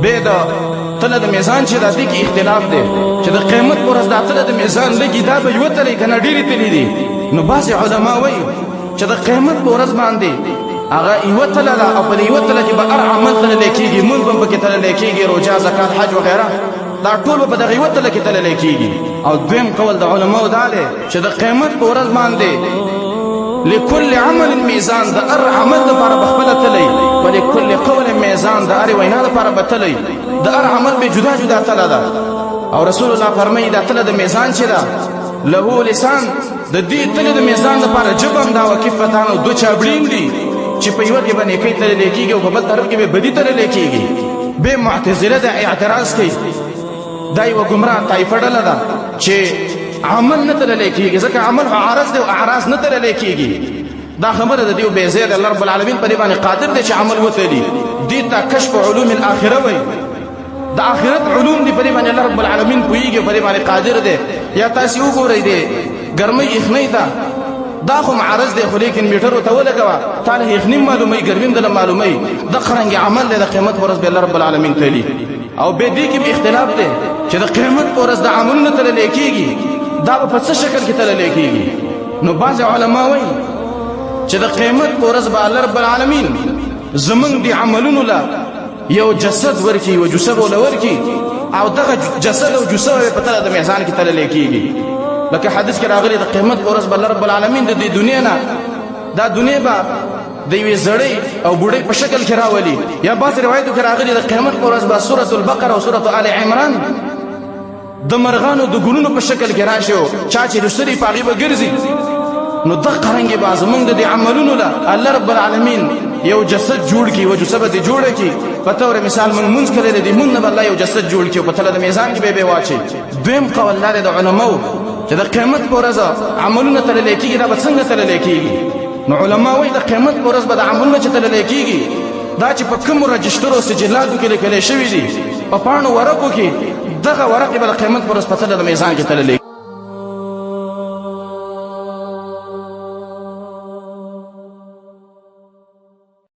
به د تله د میزان چې د دې کې اختلاف دی چې د قیامت پر ورځ د تله د میزان لګي دا به یو تلې کنه ډېری تلې دي نو بعض علما وایي چې د قیامت پر ورځ باندې هغه یو تله ده او په یو تله کې به هر عمل تللی کېږي مونځ به پکې تللی کېږي روژه زکات حج وغیره دا ټول به په دغه یو تله کې تللی کېږي او دویم قول د علماو دا دی چې د قیامت په ورځ باندې لكل عمل میزان د هر عمل دپاره به خپله تلی ولکل قول میزان د هرې وینا دپاره به تلی د هر عمل به جدا جدا تله ده او رسول الله فرمایي دا تله د میزان چې ده له لسان د دې تلې د میزان دپاره ژبه هم دا وکفتان او دوه چابړین دي چې په یوه کې به نیکۍ تللی کېږي او په بل طرف کې به بدي تللی کېږي بې معتزله دا اعتراض کوي دا یوه ګمراه طایفه ډله ده چې عمل نه تللی کېږي ځکه عمل خو عارض دی او اعراض نه تللی کېږي دا خبره د دې بې ځایه د الله رب العالمین په دې باندې قادر دی چې عمل وتلي دې ته کشف علوم الاخره وایي د آخرت علوم دی په دې باندې الله رب العالمین پوهېږي په دې باندې قادر دی یا تاسې وګورئ دی ګرمۍ یخنۍ ته دا خو معرض دی خو لیکن میټر ورته ولګوه تا له یخني معلوموي ګرمي هم دله معلوموي دغه رنګې عمل دی د قیامت په ورځ به الله رب العالمین تلي او بې دې کې به اختلاف دی چې د قیامت په ورځ د عملونه تللی کېږي دا به په څه شکل کې تللی کېږي نو بعض علما وایي چې د قیامت په ورځ به الله رب العالمین زمونږ د عملونو له یو جسد ورکي یو جسد وله ورکي او دغه جسد او جسد به په تله د میزان کې تللی کېږي لکه حدیث کې راغلی د قیامت په ورځ به الله رب العالمین د دې دنیا نه دا دنیا به د یوې زړۍ او بوډۍ په شکل کې راولي یا بعض روایتو کې راغلي د قیامت په ورځ به سورة البقره او سورة آل عمران د مرغانو د ګلونو په شکل کې راشي او چا چې رسري په هغې به ګرځي نو دغه رنګې به زمونږ د دې عملونو له الله رب العالمین یو جسد جوړ کړي یوه جسه به دې جوړه کړي په طور مثال موږ مونځ کړی دی مونځ نه به الله یو جسد جوړ کړي او په تله د میزان کې به یې واچوي دویم قول دا دی د علماو چې د قیامت په ورځ عملونه تللی کېږي دا به څنګه تللی کېږي نو علما وایي د قیامت په ورځ به د عملونه چې تللی کېږي دا چې په کومو رجسټرو سجلاتو کې لیکلی شوي دي په پاڼو ورقو کې دغه ورقې به د قیامت په ورځ په تله د میزان کې تللی